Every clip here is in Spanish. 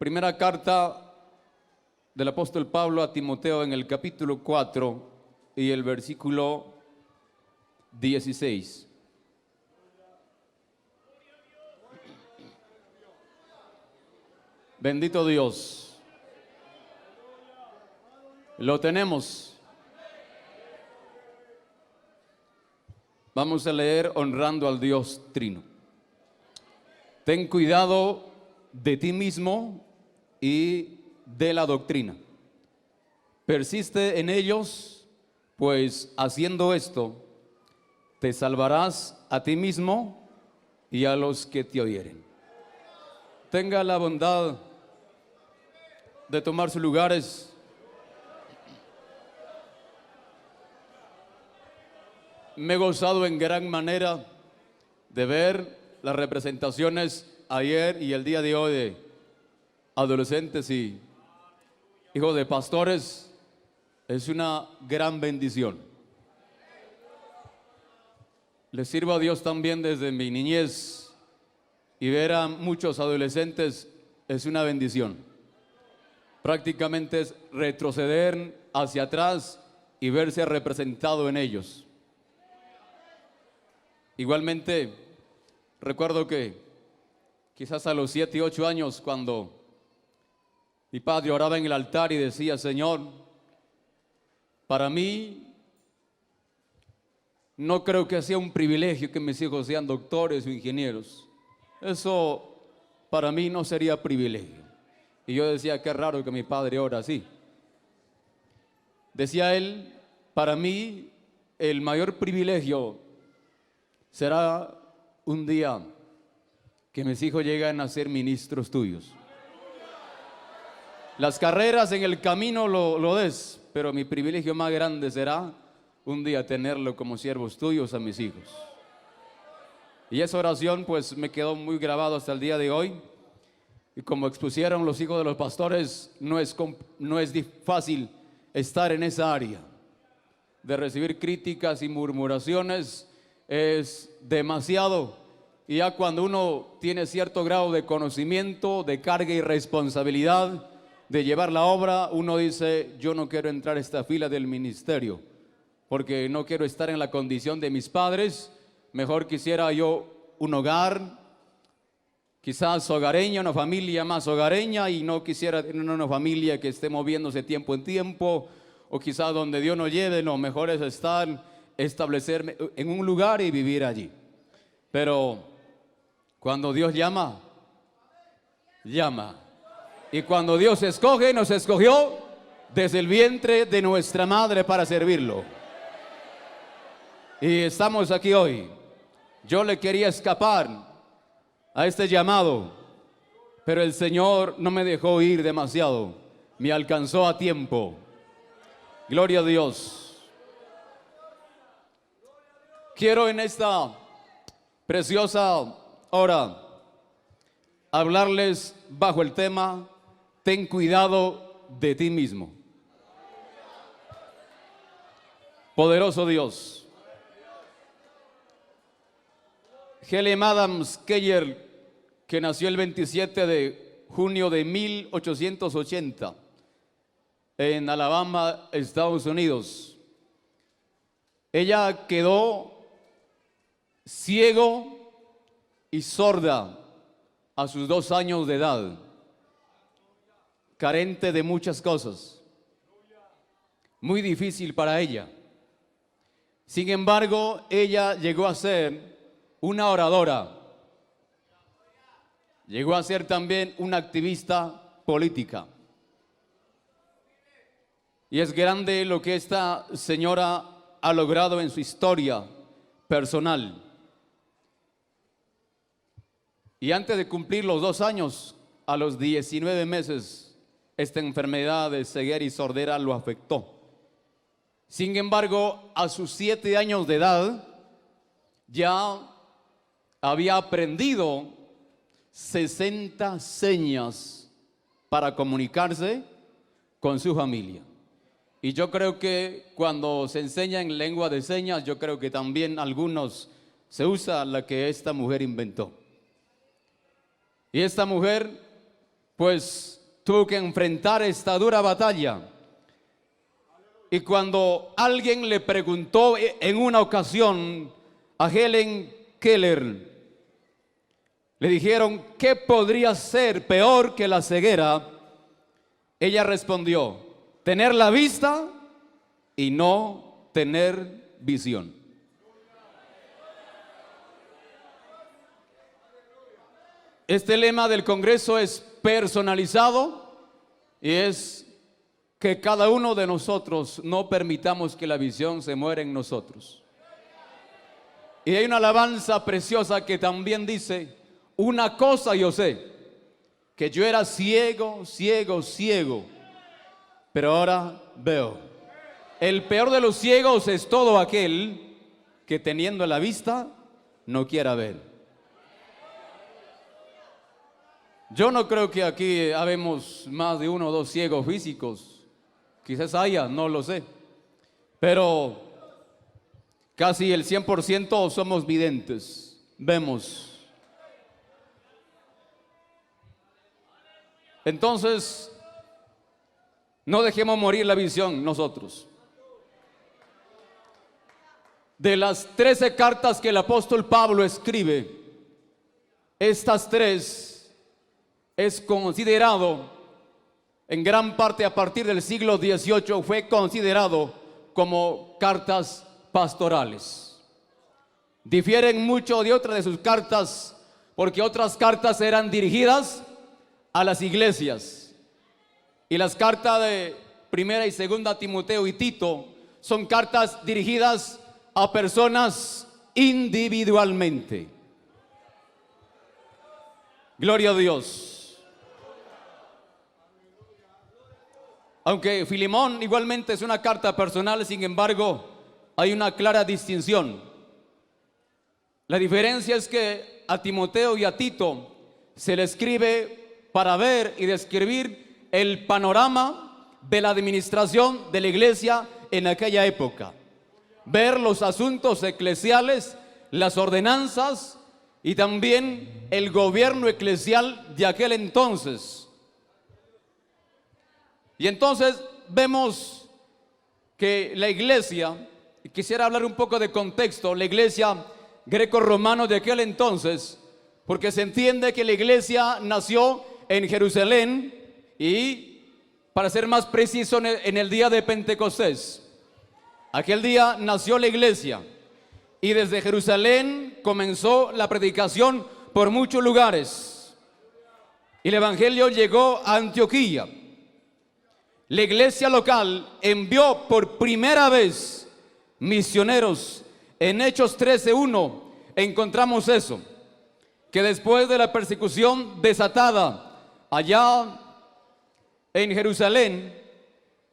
Primera carta del apóstol Pablo a Timoteo en el capítulo 4 y el versículo 16. Bendito Dios. Lo tenemos. Vamos a leer honrando al Dios Trino. Ten cuidado de ti mismo y de la doctrina. Persiste en ellos, pues haciendo esto, te salvarás a ti mismo y a los que te oyeren. Tenga la bondad de tomar sus lugares. Me he gozado en gran manera de ver las representaciones ayer y el día de hoy de adolescentes y hijos de pastores. Es una gran bendición. Le sirvo a Dios también desde mi niñez, y ver a muchos adolescentes es una bendición. Prácticamente es retroceder hacia atrás y verse representado en ellos. Igualmente, recuerdo que quizás a los 7 y 8 años, cuando mi padre oraba en el altar y decía: Señor, para mí no creo que sea un privilegio que mis hijos sean doctores o ingenieros. Eso para mí no sería privilegio. Y yo decía: qué raro que mi padre ora así. Decía él: para mí el mayor privilegio será un día que mis hijos lleguen a ser ministros tuyos. Las carreras en el camino lo des, pero mi privilegio más grande será un día tenerlo como siervos tuyos a mis hijos. Y esa oración pues me quedó muy grabado hasta el día de hoy. Y como expusieron los hijos de los pastores, no es fácil estar en esa área de recibir críticas y murmuraciones. Es demasiado. Y ya cuando uno tiene cierto grado de conocimiento, de carga y responsabilidad de llevar la obra, uno dice: yo no quiero entrar a esta fila del ministerio, porque no quiero estar en la condición de mis padres. Mejor quisiera yo un hogar, quizás hogareña, una familia más hogareña, y no quisiera tener una familia que esté moviéndose tiempo en tiempo, o quizás donde Dios nos lleve. No, mejor es establecerme en un lugar y vivir allí. Pero cuando Dios llama, llama. Y cuando Dios escoge, nos escogió desde el vientre de nuestra madre para servirlo. Y estamos aquí hoy. Yo le quería escapar a este llamado, pero el Señor no me dejó ir demasiado. Me alcanzó a tiempo. Gloria a Dios. Quiero en esta preciosa hora hablarles bajo el tema: ten cuidado de ti mismo. Poderoso Dios. Helen Adams Keller, que nació el 27 de junio de 1880 en Alabama, Estados Unidos. Ella quedó ciego y sorda a sus 2 años de edad, carente de muchas cosas, muy difícil para ella. Sin embargo, ella llegó a ser una oradora, llegó a ser también una activista política. Y es grande lo que esta señora ha logrado en su historia personal. Y antes de cumplir los 2 años, a los 19 meses, esta enfermedad de ceguera y sordera lo afectó. Sin embargo, a sus 7 años de edad, ya había aprendido 60 señas para comunicarse con su familia. Y yo creo que cuando se enseña en lengua de señas, yo creo que también algunos se usa la que esta mujer inventó. Y esta mujer pues tuvo que enfrentar esta dura batalla. Y cuando alguien le preguntó en una ocasión a Helen Keller, le dijeron, ¿qué podría ser peor que la ceguera? Ella respondió, tener la vista y no tener visión. Este lema del Congreso es personalizado y es que cada uno de nosotros no permitamos que la visión se muera en nosotros. Y hay una alabanza preciosa que también dice, una cosa yo sé, que yo era ciego, ciego, ciego, pero ahora veo. El peor de los ciegos es todo aquel que teniendo la vista no quiera ver. Yo no creo que aquí habemos más de uno o dos ciegos físicos. Quizás haya, no lo sé. Pero casi el 100% somos videntes, vemos. Entonces, no dejemos morir la visión nosotros. De las 13 cartas que el apóstol Pablo escribe, estas 3 es considerado, en gran parte a partir del siglo XVIII, fue considerado como cartas pastorales. Difieren mucho de otras de sus cartas, porque otras cartas eran dirigidas a las iglesias. Y las cartas de Primera y Segunda Timoteo y Tito son cartas dirigidas a personas individualmente. Gloria a Dios. Aunque Filemón igualmente es una carta personal, sin embargo, hay una clara distinción. La diferencia es que a Timoteo y a Tito se le escribe para ver y describir el panorama de la administración de la iglesia en aquella época. Ver los asuntos eclesiales, las ordenanzas y también el gobierno eclesial de aquel entonces. Y entonces vemos que la iglesia, y quisiera hablar un poco de contexto, la iglesia greco-romana de aquel entonces, porque se entiende que la iglesia nació en Jerusalén y, para ser más preciso, en el día de Pentecostés. Aquel día nació la iglesia y desde Jerusalén comenzó la predicación por muchos lugares. Y el evangelio llegó a Antioquía. La iglesia local envió por primera vez misioneros. En Hechos 13:1 encontramos eso, que después de la persecución desatada allá en Jerusalén,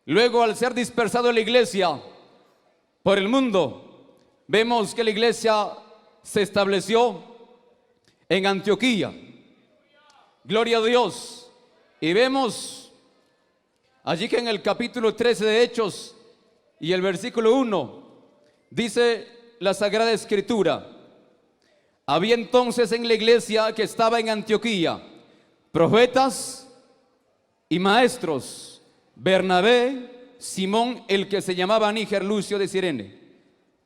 luego al ser dispersado la iglesia por el mundo, vemos que la iglesia se estableció en Antioquía. Gloria a Dios. Y vemos allí que en el capítulo 13 de Hechos y el versículo 1 dice la Sagrada Escritura: había entonces en la iglesia que estaba en Antioquía profetas y maestros, Bernabé, Simón el que se llamaba Níger, Lucio de Cirene,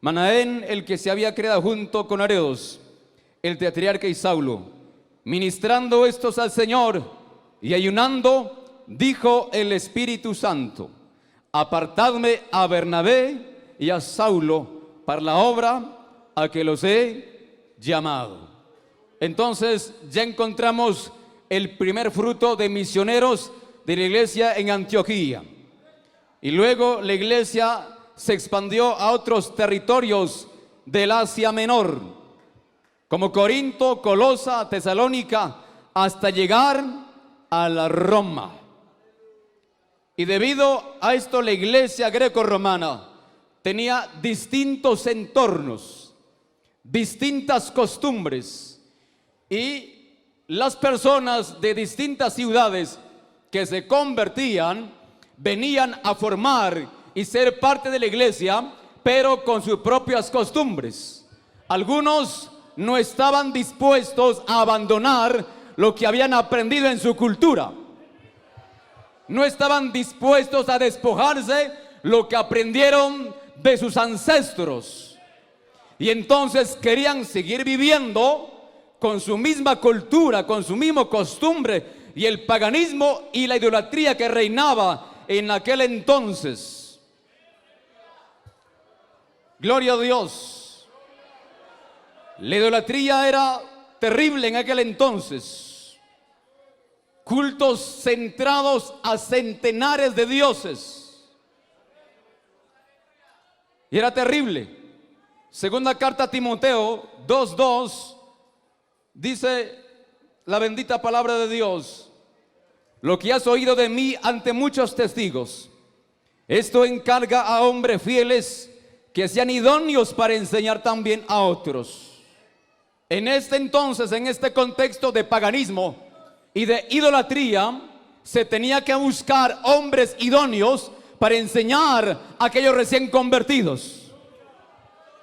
Manaén el que se había criado junto con Areos, el tetrarca y Saulo. Ministrando estos al Señor y ayunando, dijo el Espíritu Santo: apartadme a Bernabé y a Saulo para la obra a que los he llamado. Entonces ya encontramos el primer fruto de misioneros de la iglesia en Antioquía. Y luego la iglesia se expandió a otros territorios del Asia Menor, como Corinto, Colosa, Tesalónica, hasta llegar a la Roma. Y debido a esto, la iglesia greco-romana tenía distintos entornos, distintas costumbres, y las personas de distintas ciudades que se convertían venían a formar y ser parte de la iglesia, pero con sus propias costumbres. Algunos no estaban dispuestos a abandonar lo que habían aprendido en su cultura. no estaban dispuestos a despojarse lo que aprendieron de sus ancestros. Y entonces querían seguir viviendo con su misma cultura, con su misma costumbre y el paganismo y la idolatría que reinaba en aquel entonces. Gloria a Dios. La idolatría era terrible en aquel entonces. Cultos centrados a centenares de dioses. Y era terrible. Segunda carta a Timoteo 2:2 dice la bendita palabra de Dios: lo que has oído de mí ante muchos testigos, esto encarga a hombres fieles que sean idóneos para enseñar también a otros. En este entonces, en este contexto de paganismo y de idolatría, se tenía que buscar hombres idóneos para enseñar a aquellos recién convertidos.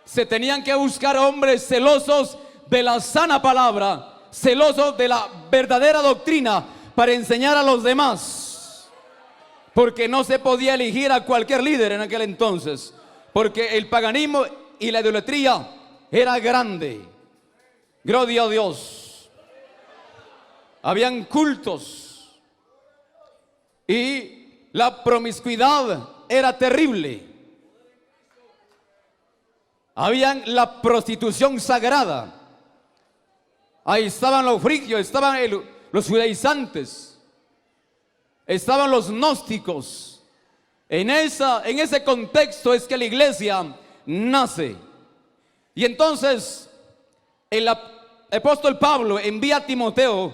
Se tenían que buscar hombres celosos de la sana palabra, celosos de la verdadera doctrina para enseñar a los demás. Porque no se podía elegir a cualquier líder en aquel entonces, porque el paganismo y la idolatría era grande. Gloria a Dios. Habían cultos y la promiscuidad era terrible. Habían la prostitución sagrada. Ahí estaban los frigios, estaban los judaizantes, estaban los gnósticos. En ese contexto es que la iglesia nace. Y entonces el apóstol Pablo envía a Timoteo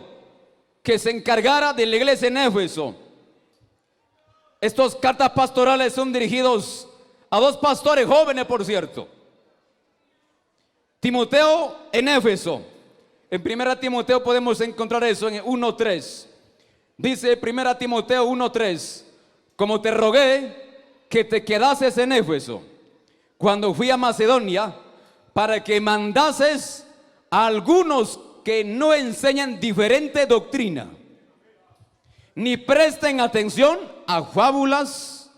que se encargara de la iglesia en Éfeso. Estas cartas pastorales son dirigidos a dos pastores jóvenes, por cierto. Timoteo en Éfeso. En 1 Timoteo podemos encontrar eso en 1:3. Dice 1 Timoteo 1:3: como te rogué que te quedases en Éfeso cuando fui a Macedonia, para que mandases a algunos que no enseñan diferente doctrina, ni presten atención a fábulas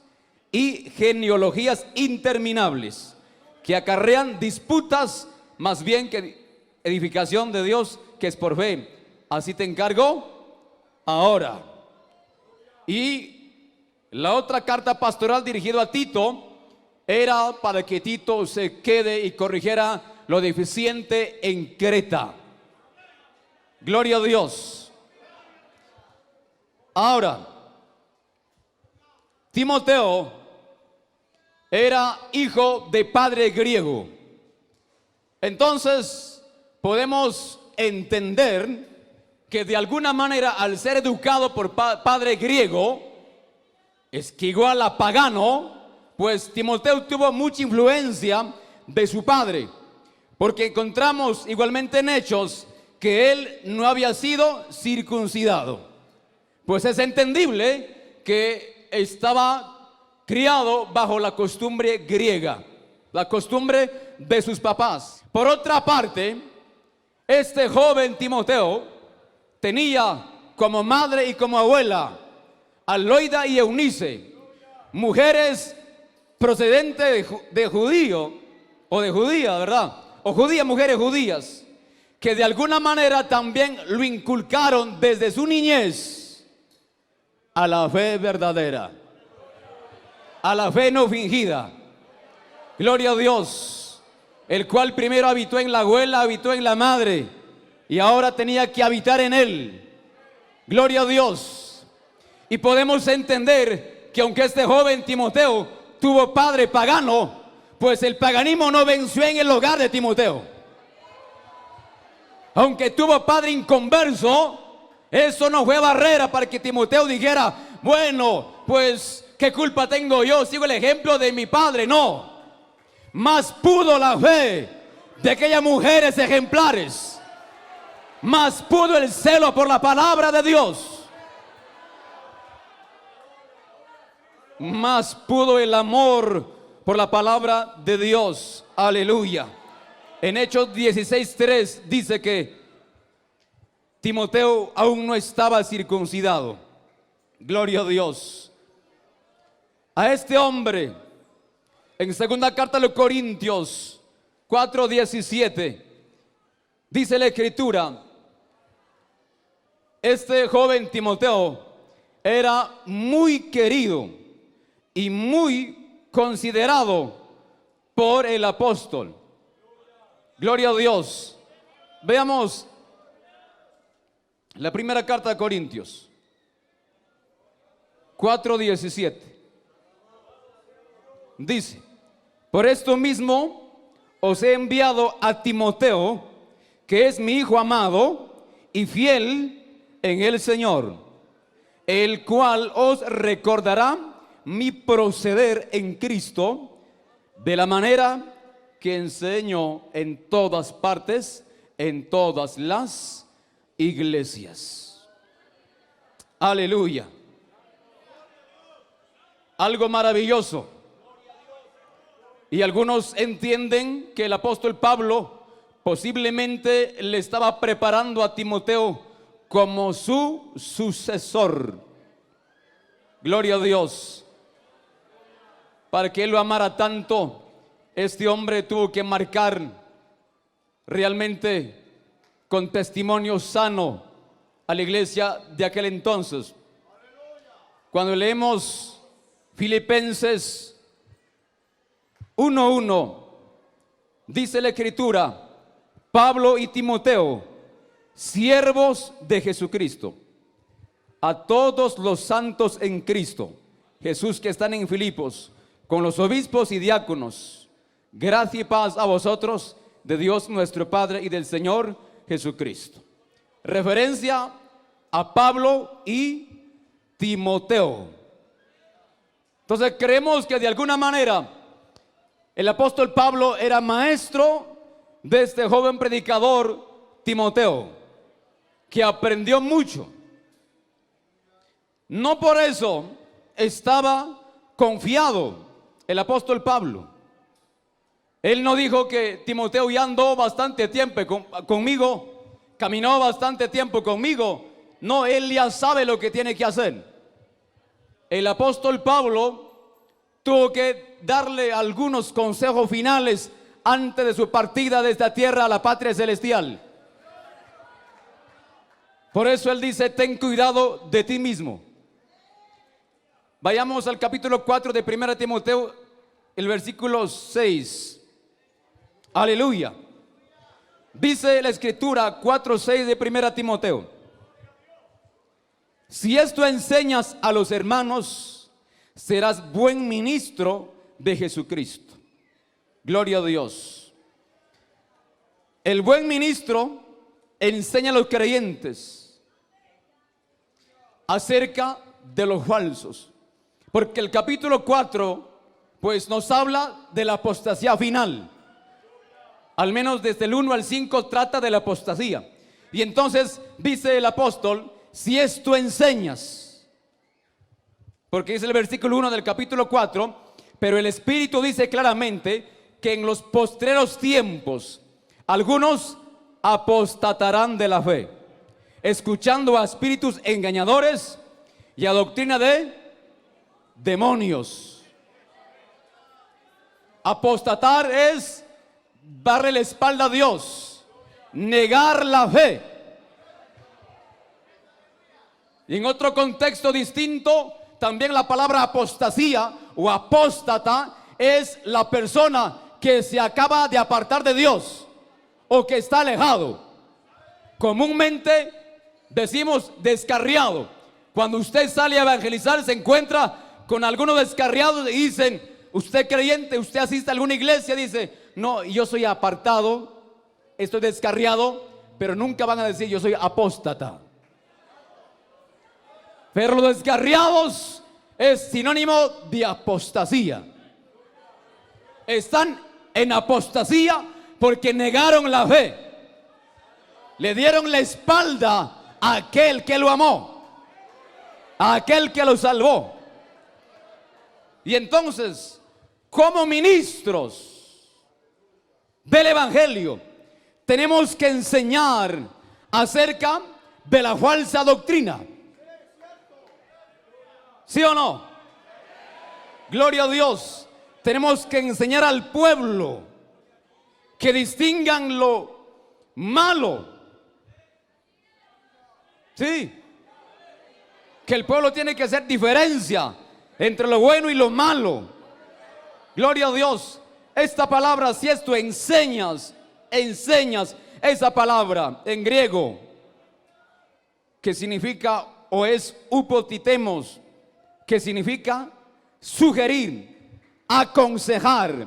y genealogías interminables, que acarrean disputas más bien que edificación de Dios, que es por fe. Así te encargo ahora. Y la otra carta pastoral dirigida a Tito era para que Tito se quede y corrigiera lo deficiente en Creta. Gloria a Dios. Ahora, Timoteo era hijo de padre griego. Entonces podemos entender que de alguna manera, al ser educado por padre griego, es que igual a pagano, pues Timoteo tuvo mucha influencia de su padre, porque encontramos igualmente en Hechos que él no había sido circuncidado. Pues es entendible que estaba criado bajo la costumbre griega, la costumbre de sus papás. Por otra parte, este joven Timoteo tenía como madre y como abuela a Loida y Eunice, mujeres procedentes de judío o de judía, ¿verdad? O judías, mujeres judías, que de alguna manera también lo inculcaron desde su niñez a la fe verdadera, a la fe no fingida. Gloria a Dios. El cual primero habitó en la abuela, habitó en la madre, y ahora tenía que habitar en él. Gloria a Dios. Y podemos entender que aunque este joven Timoteo tuvo padre pagano, pues el paganismo no venció en el hogar de Timoteo. Aunque tuvo padre inconverso, eso no fue barrera para que Timoteo dijera: bueno, pues ¿qué culpa tengo yo? Sigo el ejemplo de mi padre. No. Más pudo la fe de aquellas mujeres ejemplares, más pudo el celo por la palabra de Dios, más pudo el amor por la palabra de Dios. Aleluya. En Hechos 16:3 dice que Timoteo aún no estaba circuncidado. Gloria a Dios. A este hombre, en segunda carta a los Corintios 4:17, dice la Escritura, este joven Timoteo era muy querido y muy considerado por el apóstol. Gloria a Dios. Veamos la primera carta de Corintios 4:17. Dice: por esto mismo os he enviado a Timoteo, que es mi hijo amado y fiel en el Señor, el cual os recordará mi proceder en Cristo, de la manera que enseño en todas partes, en todas las iglesias. Aleluya. Algo maravilloso. Y algunos entienden que el apóstol Pablo posiblemente le estaba preparando a Timoteo como su sucesor. Gloria a Dios. Para que él lo amara tanto, este hombre tuvo que marcar realmente con testimonio sano a la iglesia de aquel entonces. Cuando leemos Filipenses 1:1, dice la Escritura: Pablo y Timoteo, siervos de Jesucristo, a todos los santos en Cristo Jesús que están en Filipos, con los obispos y diáconos, gracia y paz a vosotros de Dios nuestro Padre y del Señor Jesucristo. Referencia a Pablo y Timoteo. Entonces creemos que de alguna manera el apóstol Pablo era maestro de este joven predicador Timoteo, que aprendió mucho. No por eso estaba confiado el apóstol Pablo. Él no dijo que Timoteo ya andó bastante tiempo conmigo, caminó bastante tiempo conmigo. No, él ya sabe lo que tiene que hacer. El apóstol Pablo tuvo que darle algunos consejos finales antes de su partida de esta tierra a la patria celestial. Por eso él dice: ten cuidado de ti mismo. Vayamos al capítulo 4 de 1 Timoteo, el versículo 6. Aleluya. Dice la Escritura 4:6 de 1 Timoteo: si esto enseñas a los hermanos, serás buen ministro de Jesucristo. Gloria a Dios. El buen ministro enseña a los creyentes acerca de los falsos, porque el capítulo 4 pues nos habla de la apostasía final. Al menos desde el 1 al 5 trata de la apostasía. Y entonces dice el apóstol: si esto enseñas, porque dice el versículo 1 del capítulo 4, pero el Espíritu dice claramente que en los postreros tiempos algunos apostatarán de la fe, escuchando a espíritus engañadores y a doctrina de demonios. Apostatar es darle la espalda a Dios, negar la fe. Y en otro contexto distinto, también la palabra apostasía o apóstata es la persona que se acaba de apartar de Dios o que está alejado. Comúnmente decimos descarriado. Cuando usted sale a evangelizar, se encuentra con algunos descarriados y dicen: usted creyente, usted asiste a alguna iglesia, dice: no, yo soy apartado, estoy descarriado, pero nunca van a decir: yo soy apóstata. Pero los descarriados es sinónimo de apostasía. Están en apostasía porque negaron la fe, le dieron la espalda a aquel que lo amó, a aquel que lo salvó. Y entonces, como ministros del evangelio, tenemos que enseñar acerca de la falsa doctrina. ¿Sí o no? Gloria a Dios. Tenemos que enseñar al pueblo que distingan lo malo. Sí. Que el pueblo tiene que hacer diferencia entre lo bueno y lo malo. Gloria a Dios. Esta palabra, si esto enseñas esa palabra en griego, que significa o es upotitemos, que significa sugerir, aconsejar,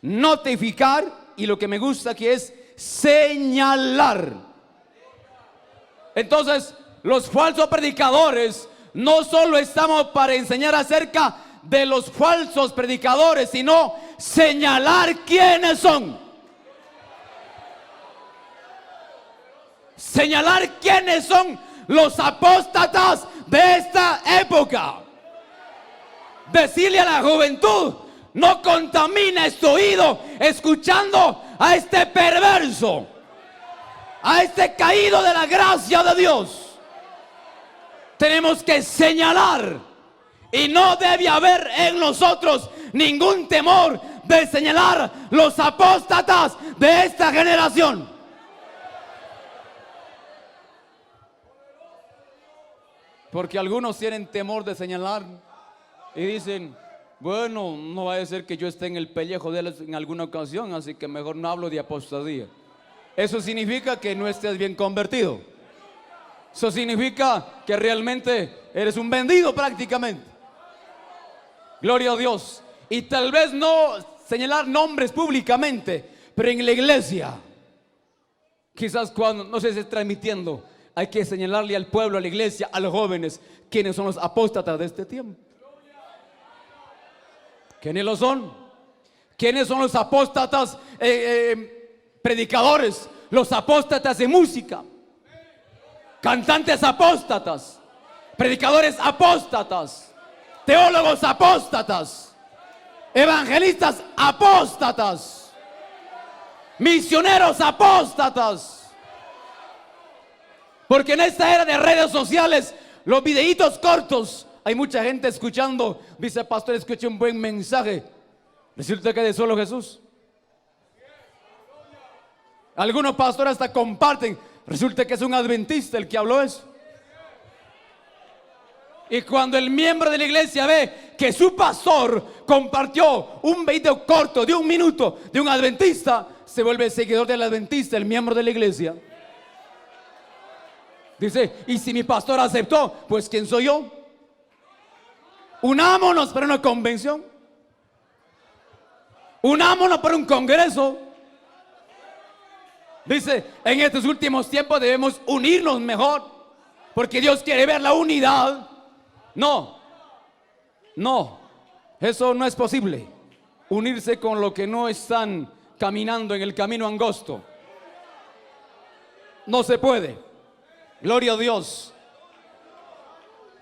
notificar, y lo que me gusta aquí es señalar. Entonces, los falsos predicadores no solo estamos para enseñar acerca de los falsos predicadores, sino señalar quiénes son. Señalar quiénes son los apóstatas de esta época. Decirle a la juventud: no contamines tu oído escuchando a este perverso, a este caído de la gracia de Dios. Tenemos que señalar, y no debe haber en nosotros ningún temor de señalar los apóstatas de esta generación. Porque algunos tienen temor de señalar y dicen: bueno, no va a ser que yo esté en el pellejo de él en alguna ocasión, así que mejor no hablo de apostasía. Eso significa que no estés bien convertido. Eso significa que realmente eres un vendido prácticamente. Gloria a Dios. Y tal vez no señalar nombres públicamente, pero en la iglesia, quizás cuando no se esté transmitiendo, hay que señalarle al pueblo, a la iglesia, a los jóvenes, quiénes son los apóstatas de este tiempo. ¿Quiénes lo son? ¿Quiénes son los apóstatas predicadores? Los apóstatas de música, cantantes apóstatas, predicadores apóstatas, teólogos apóstatas, evangelistas apóstatas, misioneros apóstatas. Porque en esta era de redes sociales, los videitos cortos, hay mucha gente escuchando. Dice: pastor, escuché un buen mensaje. Resulta que de solo Jesús. Algunos pastores hasta comparten. Resulta que es un adventista el que habló eso. Y cuando el miembro de la iglesia ve que su pastor compartió un video corto de 1 minuto de un adventista, se vuelve seguidor del adventista, el miembro de la iglesia. Dice: y si mi pastor aceptó, pues ¿quién soy yo? Unámonos para una convención. Unámonos para un congreso. Dice: en estos últimos tiempos debemos unirnos mejor, porque Dios quiere ver la unidad. No, eso no es posible. Unirse con los que no están caminando en el camino angosto. No se puede. Gloria a Dios.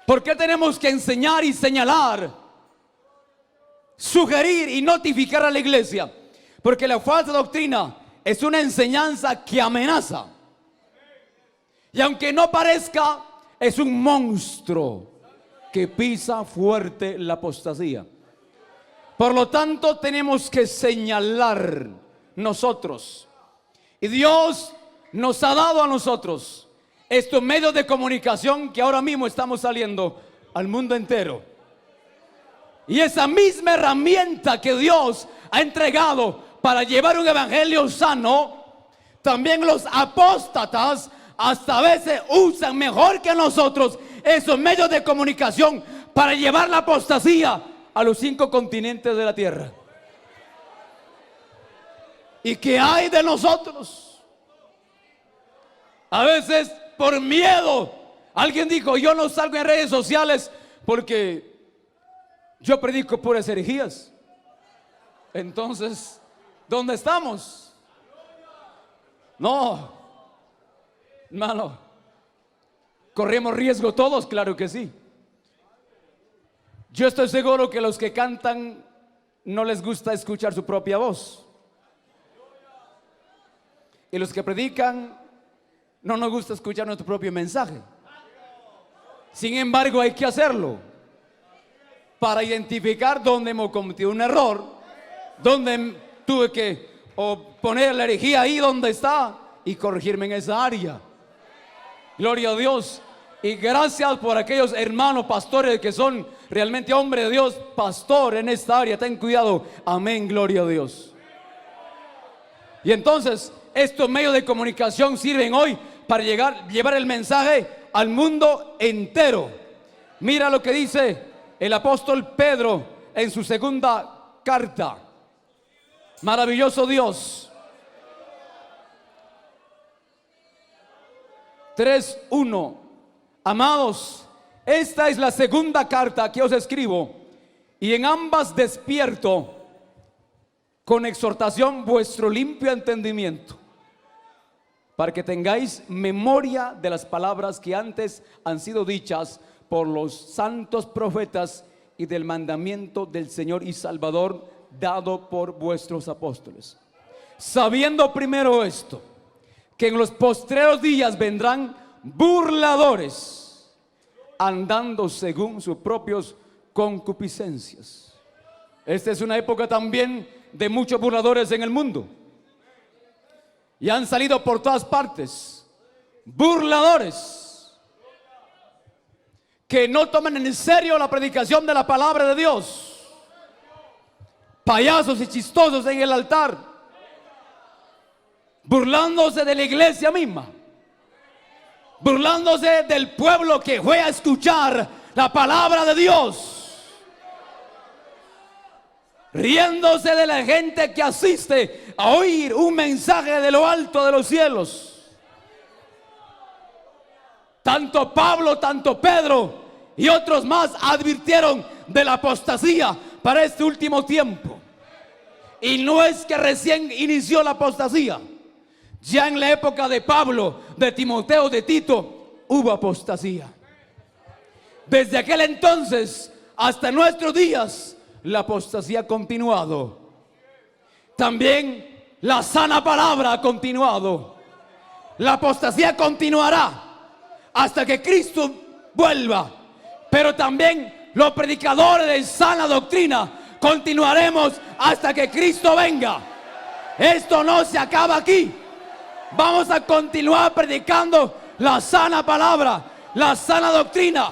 ¿Por qué tenemos que enseñar y señalar, sugerir y notificar a la iglesia? Porque la falsa doctrina es una enseñanza que amenaza. Y aunque no parezca, es un monstruo que pisa fuerte la apostasía. Por lo tanto, tenemos que señalar nosotros. Y Dios nos ha dado a nosotros estos medios de comunicación que ahora mismo estamos saliendo al mundo entero. Y esa misma herramienta que Dios ha entregado para llevar un evangelio sano, también los apóstatas hasta a veces usan mejor que nosotros esos medios de comunicación para llevar la apostasía a los 5 continentes de la tierra. ¿Y qué hay de nosotros? A veces por miedo. Alguien dijo: yo no salgo en redes sociales porque yo predico puras herejías. Entonces, ¿dónde estamos? No, hermano, corremos riesgo todos, claro que sí. Yo estoy seguro que los que cantan no les gusta escuchar su propia voz. Y los que predican no nos gusta escuchar nuestro propio mensaje. Sin embargo, hay que hacerlo. para identificar dónde hemos cometido un error, dónde tuve que poner la herejía ahí donde está y corregirme en esa área. Gloria a Dios. Y gracias por aquellos hermanos pastores que son realmente hombres de Dios, pastor en esta área. Ten cuidado. Amén, gloria a Dios. Y entonces estos medios de comunicación sirven hoy para llevar el mensaje al mundo entero. Mira lo que dice el apóstol Pedro en su segunda carta. Maravilloso Dios. 3:1. Amados, esta es la segunda carta que os escribo, y en ambas despierto con exhortación vuestro limpio entendimiento, para que tengáis memoria de las palabras que antes han sido dichas por los santos profetas y del mandamiento del Señor y Salvador dado por vuestros apóstoles. Sabiendo primero esto, que en los postreros días vendrán burladores, andando según sus propios concupiscencias. Esta es una época también de muchos burladores en el mundo, y han salido por todas partes burladores que no toman en serio la predicación de la palabra de Dios, payasos y chistosos en el altar, burlándose de la iglesia misma, burlándose del pueblo que fue a escuchar la palabra de Dios, riéndose de la gente que asiste a oír un mensaje de lo alto de los cielos. Tanto Pablo, tanto Pedro y otros más advirtieron de la apostasía para este último tiempo. Y no es que recién inició la apostasía. Ya en la época de Pablo, de Timoteo, de Tito, hubo apostasía. Desde aquel entonces hasta nuestros días, la apostasía ha continuado. También la sana palabra ha continuado. La apostasía continuará hasta que Cristo vuelva. Pero también los predicadores de sana doctrina continuaremos hasta que Cristo venga. Esto no se acaba aquí. Vamos a continuar predicando la sana palabra, la sana doctrina.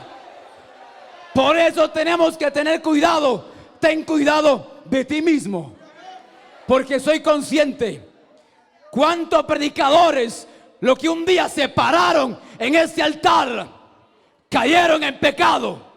Por eso tenemos que tener cuidado. Ten cuidado de ti mismo, porque soy consciente cuántos predicadores, lo que un día se pararon en este altar, cayeron en pecado.